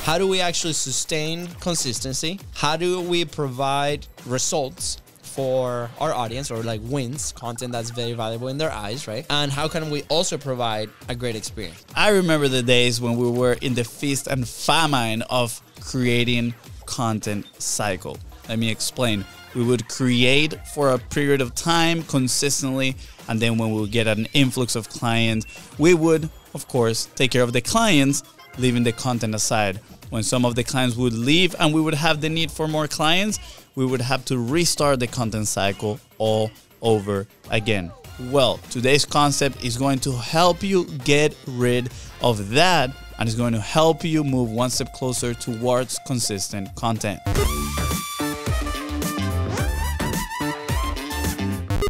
how do we actually sustain consistency? How do we provide results for our audience, or like wins, content that's very valuable in their eyes, right? And how can we also provide a great experience? I remember the days when we were in the feast and famine of creating content cycle. Let me explain. We would create for a period of time consistently, and then when we would get an influx of clients, we would, of course, take care of the clients, leaving the content aside. When some of the clients would leave and we would have the need for more clients, we would have to restart the content cycle all over again. Well, today's concept is going to help you get rid of that, and it's going to help you move one step closer towards consistent content.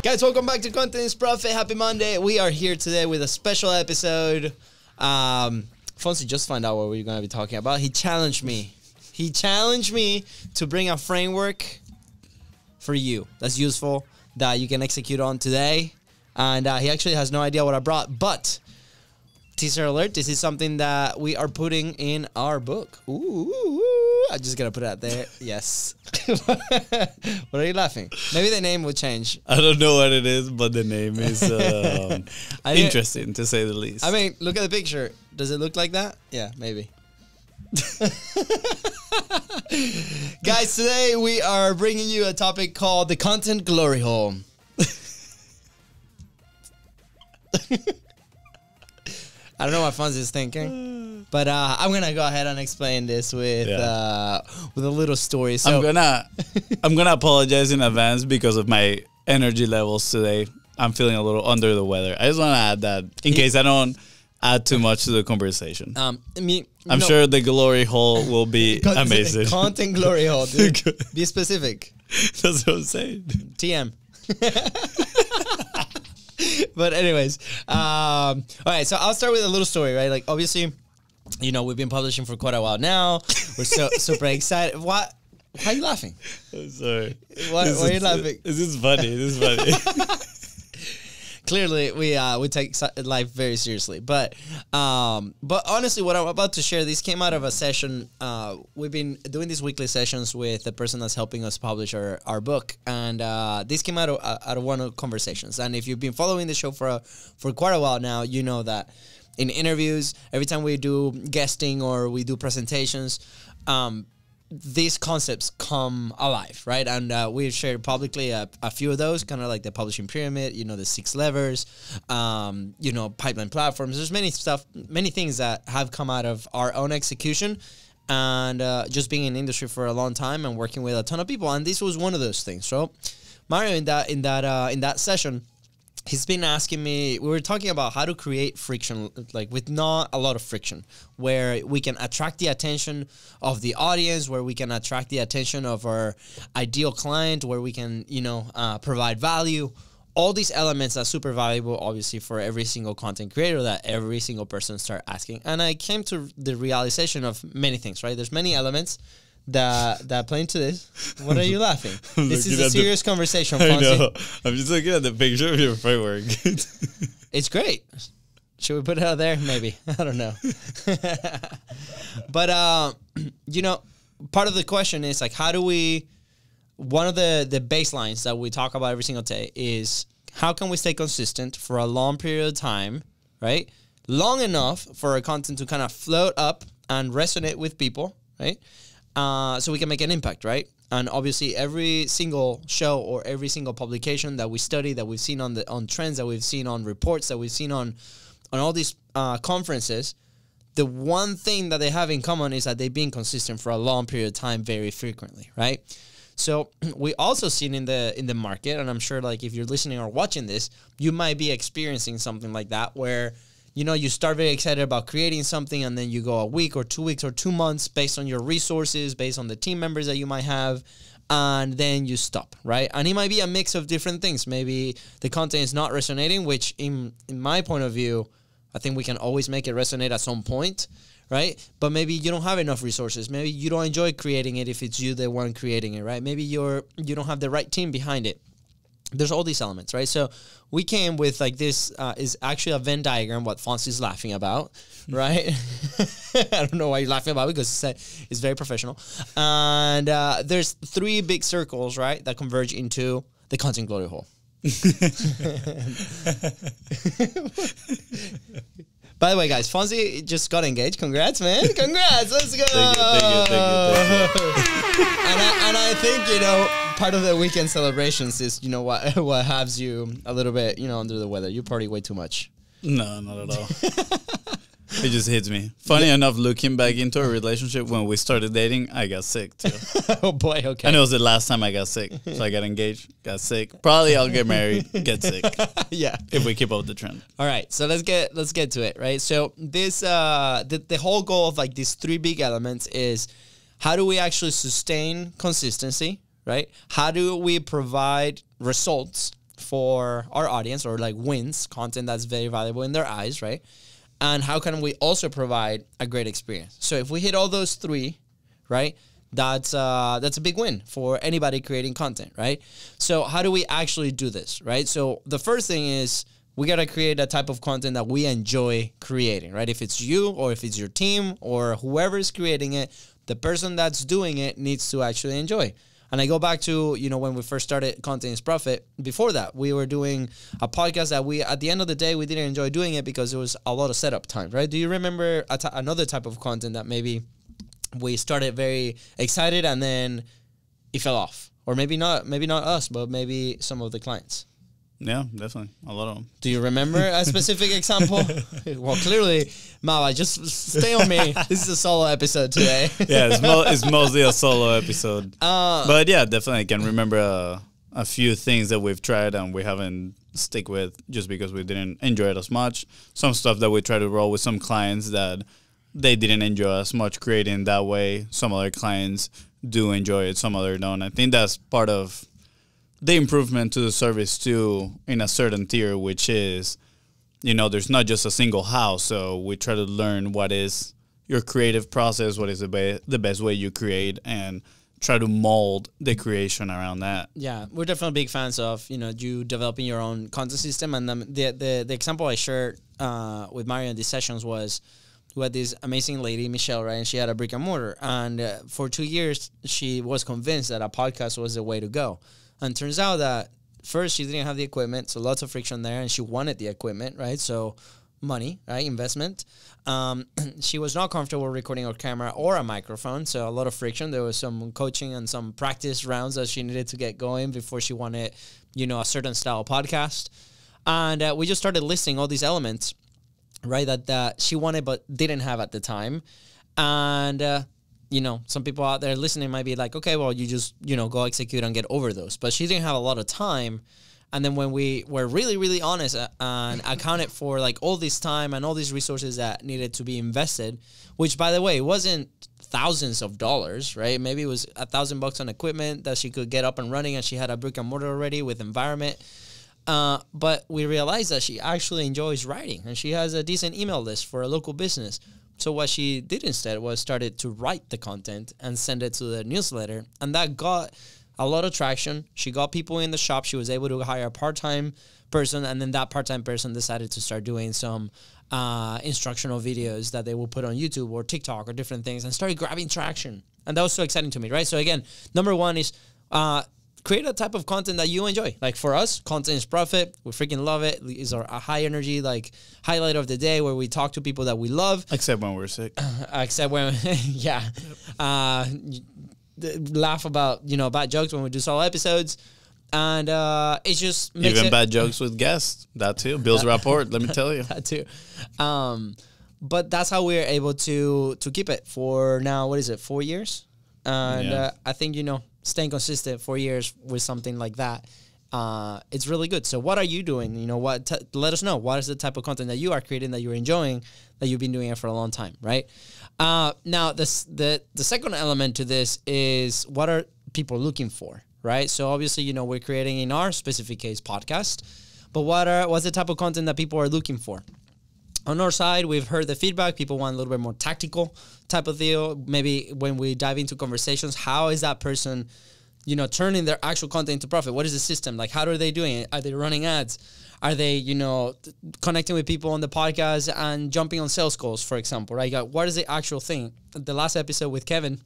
Guys, welcome back to Content is Profit. Happy Monday. We are here today with a special episode. Fonzie just found out what we're going to be talking about. He challenged me. He challenged me to bring a framework for you that's useful, that you can execute on today. And he actually has no idea what I brought. But, teaser alert, this is something that we are putting in our book. Ooh. I'm just going to put it out there. Yes. What are you laughing? Maybe the name will change. I don't know what it is, but the name is interesting, to say the least. I mean, look at the picture. Does it look like that? Yeah, maybe. Guys, today we are bringing you a topic called the content glory hole. I don't know what Fonzie is thinking, but I'm gonna go ahead and explain this with a little story. So I'm gonna apologize in advance because of my energy levels today. I'm feeling a little under the weather. I just want to add that in case I don't add too much to the conversation. I'm sure the glory hole will be amazing. Content glory hole, dude. Be specific. That's what I'm saying. TM. But anyways, all right, so I'll start with a little story, right? Like, obviously, you know, we've been publishing for quite a while now. We're so super excited. Why are you laughing? I'm sorry. Why are you laughing? This is funny. This is funny. Clearly, we take life very seriously. But honestly, what I'm about to share, this came out of a session. We've been doing these weekly sessions with the person that's helping us publish our book, and this came out of one of the conversations. And if you've been following the show for quite a while now, you know that in interviews, every time we do guesting or we do presentations, these concepts come alive, right? And we've shared publicly a few of those, kind of like the publishing pyramid, you know, the 6 levers, you know, pipeline platforms. There's many things that have come out of our own execution and just being in the industry for a long time and working with a ton of people. And this was one of those things. So Mario, in that session, he's been asking me, we were talking about how to create friction, like with not a lot of friction, where we can attract the attention of the audience, where we can attract the attention of our ideal client, where we can, you know, provide value. All these elements are super valuable, obviously, for every single content creator that every single person start asking. And I came to the realization of many things, right? There's many elements that play into this. What are you laughing? This is a serious conversation, Fonzie. I know. I'm just looking at the picture of your framework. It's great. Should we put it out there? Maybe. I don't know. But, you know, part of the question is, like, how do we... One of the baselines that we talk about every single day is how can we stay consistent for a long period of time, right? Long enough for our content to kind of float up and resonate with people, right? So we can make an impact, right? And obviously, every single show or every single publication that we study, that we've seen on trends, that we've seen on reports, that we've seen on all these conferences, the one thing that they have in common is that they've been consistent for a long period of time, very frequently, right? So we also seen in the market, and I'm sure, like, if you're listening or watching this, you might be experiencing something like that, where, you know, you start very excited about creating something, and then you go a week or 2 weeks or 2 months based on your resources, based on the team members that you might have, and then you stop, right? And it might be a mix of different things. Maybe the content is not resonating, which in my point of view, I think we can always make it resonate at some point, right? But maybe you don't have enough resources. Maybe you don't enjoy creating it if it's you the one creating it, right? Maybe you don't have the right team behind it. there's all these elements, right? So we came with like this is actually a Venn diagram, what Fonzie is laughing about, right? I don't know why you're laughing about it, because it's very professional. And there's 3 big circles, right, that converge into the content glory hole. By the way, guys, Fonzie just got engaged. Congrats, man. Congrats. Let's go. Thank you. And I think, you know, part of the weekend celebrations is, you know, what has you a little bit, you know, under the weather. You party way too much. No, not at all. It just hits me. Funny enough, looking back into our relationship, when we started dating, I got sick too. Oh boy, okay. And it was the last time I got sick. So I got engaged, got sick. Probably I'll get married, get sick. Yeah. If we keep up the trend. All right, so let's get to it, right? So this the whole goal of like these 3 big elements is, how do we actually sustain consistency, right? How do we provide results for our audience, or like wins, content that's very valuable in their eyes, right? And how can we also provide a great experience? So if we hit all those 3, right, that's a big win for anybody creating content, right? So how do we actually do this, right? So the first thing is, we got to create a type of content that we enjoy creating, right? If it's you, or if it's your team, or whoever is creating it, the person that's doing it needs to actually enjoy. And I go back to, you know, when we first started Content is Profit. Before that, we were doing a podcast that we, at the end of the day, we didn't enjoy doing it because it was a lot of setup time, right? Do you remember another type of content that maybe we started very excited and then it fell off? Or maybe not us, but maybe some of the clients. Yeah, definitely. A lot of them. Do you remember a specific example? Well, clearly, Mava, just stay on me. This is a solo episode today. Yeah, it's mostly a solo episode. But yeah, definitely I can remember a few things that we've tried and we haven't stick with just because we didn't enjoy it as much. Some stuff that we try to roll with some clients that they didn't enjoy as much creating that way. Some other clients do enjoy it, some other don't. I think that's part of the improvement to the service too, in a certain tier, which is, you know, there's not just a single house. So we try to learn what is your creative process, what is the best way you create, and try to mold the creation around that. Yeah, we're definitely big fans of, you know, you developing your own content system. And the example I shared with Mario in these sessions was, we had this amazing lady, Michelle, right? And she had a brick and mortar. And for 2 years, she was convinced that a podcast was the way to go. And turns out that first, she didn't have the equipment, so lots of friction there, and she wanted the equipment, right? So money, right? Investment. She was not comfortable recording a camera or a microphone, so a lot of friction. There was some coaching and some practice rounds that she needed to get going before she wanted, you know, a certain style podcast. And we just started listing all these elements, right, that she wanted but didn't have at the time. And you know, some people out there listening might be like, okay, well, you just, you know, go execute and get over those. But she didn't have a lot of time. And then when we were really, really honest and accounted for like all this time and all these resources that needed to be invested, which, by the way, wasn't thousands of dollars, right? Maybe it was $1,000 on equipment that she could get up and running, and she had a brick and mortar already with environment. But we realized that she actually enjoys writing, and she has a decent email list for a local business. So what she did instead was started to write the content and send it to the newsletter. And that got a lot of traction. She got people in the shop. She was able to hire a part-time person. And then that part-time person decided to start doing some instructional videos that they will put on YouTube or TikTok or different things, and started grabbing traction. And that was so exciting to me, right? So again, number one is create a type of content that you enjoy. Like for us, Content is Profit. We freaking love it. It's our high energy, like highlight of the day, where we talk to people that we love. Except when we're sick. Except when, yeah. Laugh about, you know, bad jokes when we do solo episodes. And it just makes even bad jokes with guests. That too. Builds rapport, let me tell you. That too. But that's how we're able to keep it for now, what is it, 4 years? And I think, you know, staying consistent 4 years with something like that, it's really good. So what are you doing? You know, let us know. What is the type of content that you are creating, that you're enjoying, that you've been doing it for a long time, right? Now, the second element to this is, what are people looking for, right? So obviously, you know, we're creating, in our specific case, podcast, but what's the type of content that people are looking for? On our side, we've heard the feedback. People want a little bit more tactical type of deal. Maybe when we dive into conversations, how is that person turning their actual content into profit? What is the system? Like, how are they doing it? Are they running ads? Are they, connecting with people on the podcast and jumping on sales calls, for example, right? What is the actual thing? The last episode with Kevin,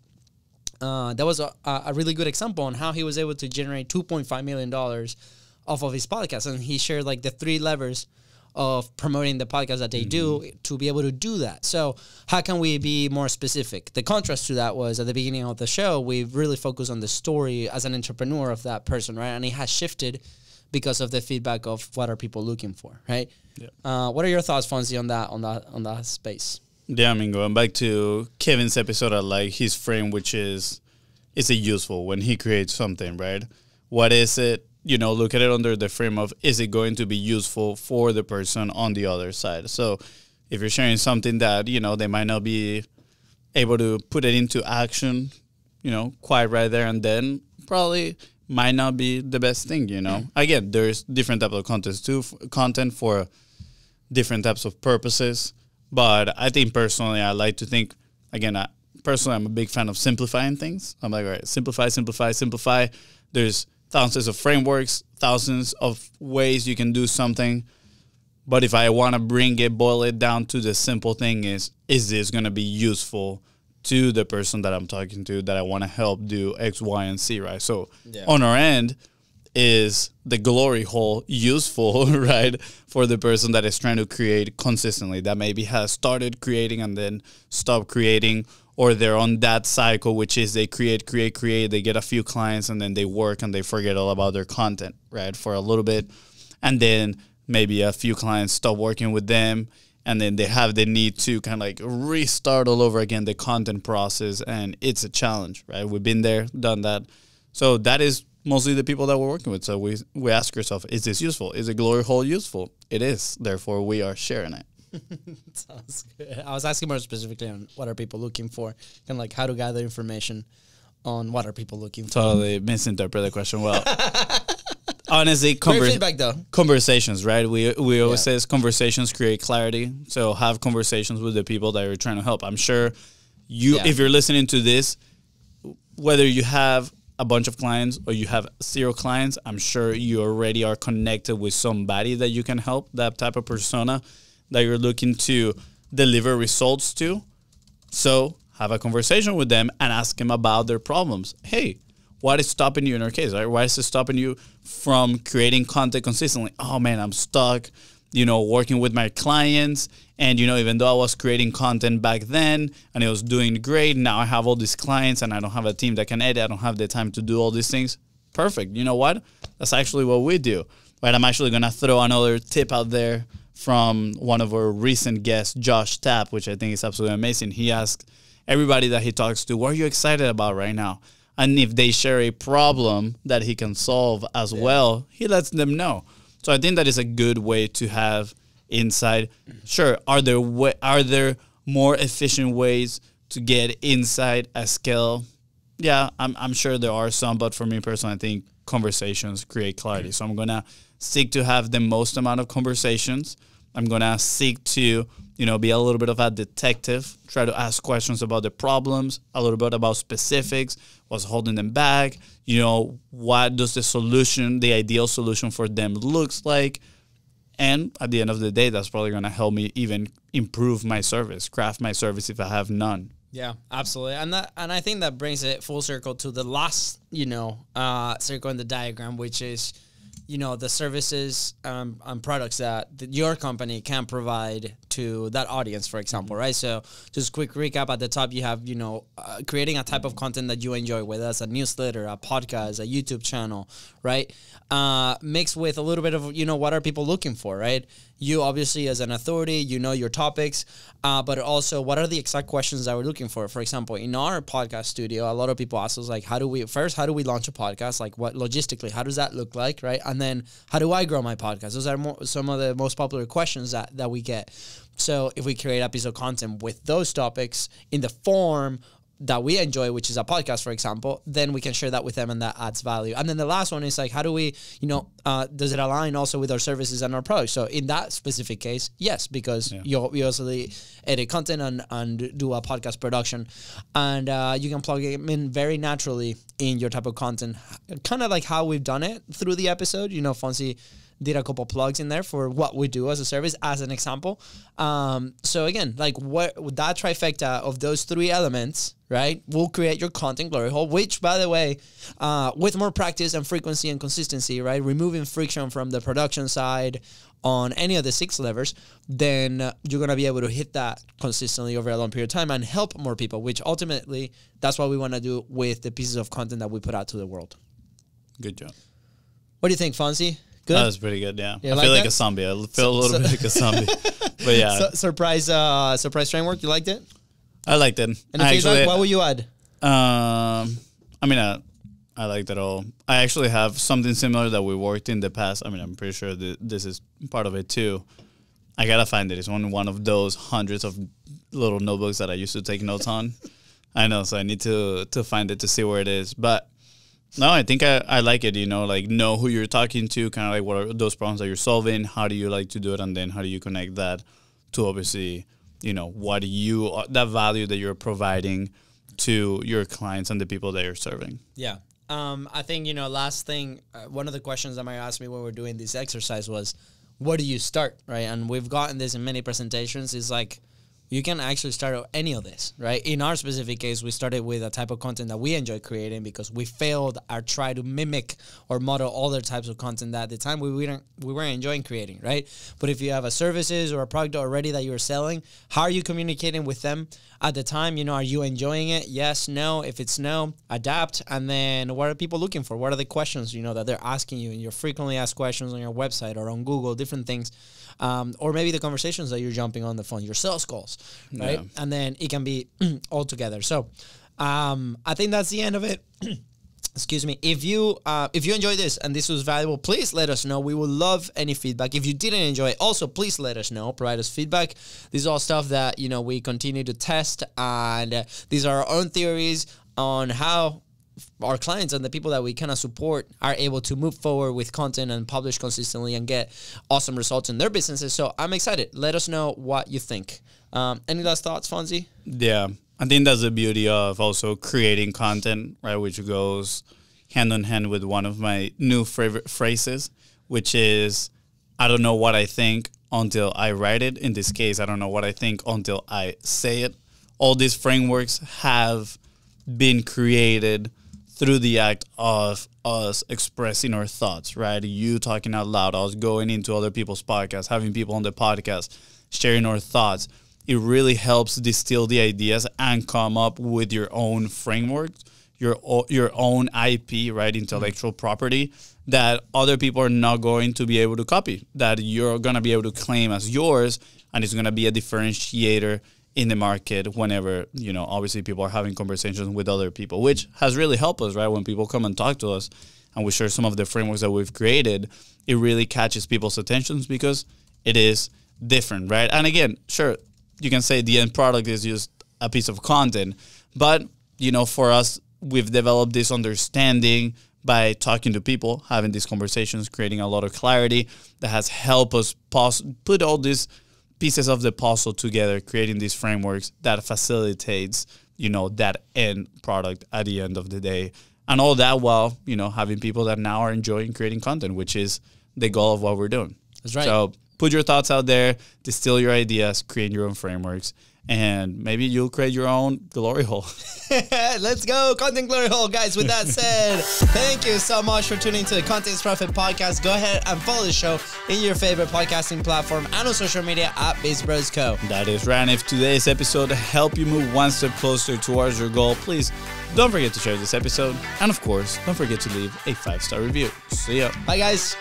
that was a really good example on how he was able to generate $2.5 million off of his podcast. And he shared like the 3 levers of promoting the podcast that they do to be able to do that. So how can we be more specific? The contrast to that was at the beginning of the show, we really focused on the story as an entrepreneur of that person, right? And it has shifted because of the feedback of what are people looking for, right? Yeah. What are your thoughts, Fonzie, on that space? Yeah, I mean, going back to Kevin's episode, I like his frame, which is it useful when he creates something, right? What is it? Look at it under the frame of, is it going to be useful for the person on the other side? So if you're sharing something that, they might not be able to put it into action, quite right there and then, probably might not be the best thing, Again, there's different types of content for different types of purposes. But I think personally, I like to think, again, personally, I'm a big fan of simplifying things. I'm like, all right, simplify. There's thousands of frameworks, thousands of ways you can do something. But if I want to boil it down to the simple thing is this going to be useful to the person that I'm talking to, that I want to help do X, Y, and Z, right? So on our end, is the glory hole useful, right, for the person that is trying to create consistently, that maybe has started creating and then stopped creating, or they're on that cycle, which is they create, they get a few clients, and then they work and they forget all about their content, right, for a little bit. And then maybe a few clients stop working with them, and then they have the need to kind of like restart all over again the content process, and it's a challenge, right? We've been there, done that. So that is mostly the people that we're working with. So we ask ourselves, is this useful? Is a glory hole useful? It is. Therefore, we are sharing it. Sounds good. I was asking more specifically on what are people looking for, kind of like how to gather information on what are people looking for. Totally misinterpret the question well. Honestly, great feedback though. Conversations, right? We always say conversations create clarity. So have conversations with the people that you're trying to help. I'm sure if you're listening to this, whether you have a bunch of clients or you have 0 clients, I'm sure you already are connected with somebody that you can help, that type of persona that you're looking to deliver results to. So have a conversation with them and ask them about their problems. Hey, what is stopping you in our case, right? Why is it stopping you from creating content consistently? Oh man, I'm stuck, working with my clients. And, even though I was creating content back then and it was doing great, now I have all these clients and I don't have a team that can edit. I don't have the time to do all these things. Perfect. You know what? That's actually what we do, right? I'm actually going to throw another tip out there from one of our recent guests, Josh Tapp, which I think is absolutely amazing. He asked everybody that he talks to, what are you excited about right now? And if they share a problem that he can solve as well, he lets them know. So I think that is a good way to have insight. Sure, are there more efficient ways to get insight at scale? Yeah, I'm sure there are some, but for me personally, I think conversations create clarity. So I'm gonna seek to have the most amount of conversations. I'm gonna seek to be a little bit of a detective, try to ask questions about the problems, a little bit about specifics, what's holding them back, what does the ideal solution for them looks like. And at the end of the day, that's probably going to help me even improve my service, craft my service if I have none. Yeah, absolutely. And I think that brings it full circle to the last, circle in the diagram, which is, the services and products that your company can provide to that audience, for example, right? So just quick recap at the top, you have, creating a type of content that you enjoy, whether that's a newsletter, a podcast, a YouTube channel, right? Mixed with a little bit of, what are people looking for, right? You obviously as an authority, your topics, but also what are the exact questions that we're looking for? For example, in our podcast studio, a lot of people ask us like, how do we launch a podcast? Like what logistically, how does that look like, right? And then how do I grow my podcast? Those are some of the most popular questions that we get. So if we create episode content with those topics in the form that we enjoy, which is a podcast, for example, then we can share that with them and that adds value. And then the last one is like, how do we, does it align also with our services and our products? So in that specific case, yes, because we also edit content and do a podcast production, and you can plug them in very naturally in your type of content, kind of like how we've done it through the episode. Fonzie did a couple plugs in there for what we do as a service, as an example. So again, like what that trifecta of those three elements, right, will create your content glory hole, which, by the way, with more practice and frequency and consistency, right, removing friction from the production side on any of the 6 levers, then you're going to be able to hit that consistently over a long period of time and help more people, which ultimately that's what we want to do with the pieces of content that we put out to the world. Good job. What do you think, Fonzie? Good? That was pretty good, yeah. You I feel like a zombie. I feel a little bit like a zombie. But yeah. Surprise framework, you liked it? I liked it. And feedback, what would you add? I liked it all. I actually have something similar that we worked in the past. I'm pretty sure this is part of it too. I gotta find it. It's one of those hundreds of little notebooks that I used to take notes on. I know, so I need to find it to see where it is. But no, I think I like it, like know who you're talking to, kind of like what are those problems that you're solving, how do you like to do it, and then how do you connect that to obviously, what that value that you're providing to your clients and the people that you're serving. Yeah. I think, last thing, one of the questions that might ask me when we're doing this exercise was, where do you start, right? And we've gotten this in many presentations, is like, you can actually start any of this, right? In our specific case, we started with a type of content that we enjoy creating because we failed or try to mimic or model other types of content that at the time we weren't enjoying creating, right? But if you have a services or a product already that you're selling, how are you communicating with them at the time? Are you enjoying it? Yes, no. If it's no, adapt. And then what are people looking for? What are the questions, that they're asking you in your frequently asked questions on your website or on Google, different things. Or maybe the conversations that you're jumping on the phone, your sales calls, right? Yeah. And then it can be all together. So I think that's the end of it. Excuse me. If you enjoyed this and this was valuable, please let us know. We would love any feedback. If you didn't enjoy it, also please let us know. Provide us feedback. This is all stuff that we continue to test, and these are our own theories on how our clients and the people that we kind of support are able to move forward with content and publish consistently and get awesome results in their businesses. So I'm excited. Let us know what you think. Any last thoughts, Fonzie? Yeah, I think that's the beauty of also creating content, right? Which goes hand in hand with one of my new favorite phrases, which is, I don't know what I think until I write it. In this case, I don't know what I think until I say it. All these frameworks have been created through the act of us expressing our thoughts, right? You talking out loud, us going into other people's podcasts, having people on the podcast, sharing our thoughts. It really helps distill the ideas and come up with your own framework, your own IP, right? Intellectual property that other people are not going to be able to copy, that you're going to be able to claim as yours, and it's going to be a differentiator in the market whenever, obviously people are having conversations with other people, which has really helped us, right? When people come and talk to us and we share some of the frameworks that we've created, it really catches people's attentions because it is different, right? And again, sure, you can say the end product is just a piece of content, but, for us, we've developed this understanding by talking to people, having these conversations, creating a lot of clarity that has helped us put all these pieces of the puzzle together, creating these frameworks that facilitates, that end product at the end of the day. And all that while, having people that now are enjoying creating content, which is the goal of what we're doing. That's right. So put your thoughts out there, distill your ideas, create your own frameworks, and maybe you'll create your own glory hole. Let's go, Content Glory Hole, guys. With that said, thank you so much for tuning to the Content Profit Podcast. Go ahead and follow the show in your favorite podcasting platform and on social media at Biz Bros Co. That is right. And if today's episode helped you move one step closer towards your goal, please don't forget to share this episode. And of course, don't forget to leave a 5-star review. See ya. Bye, guys.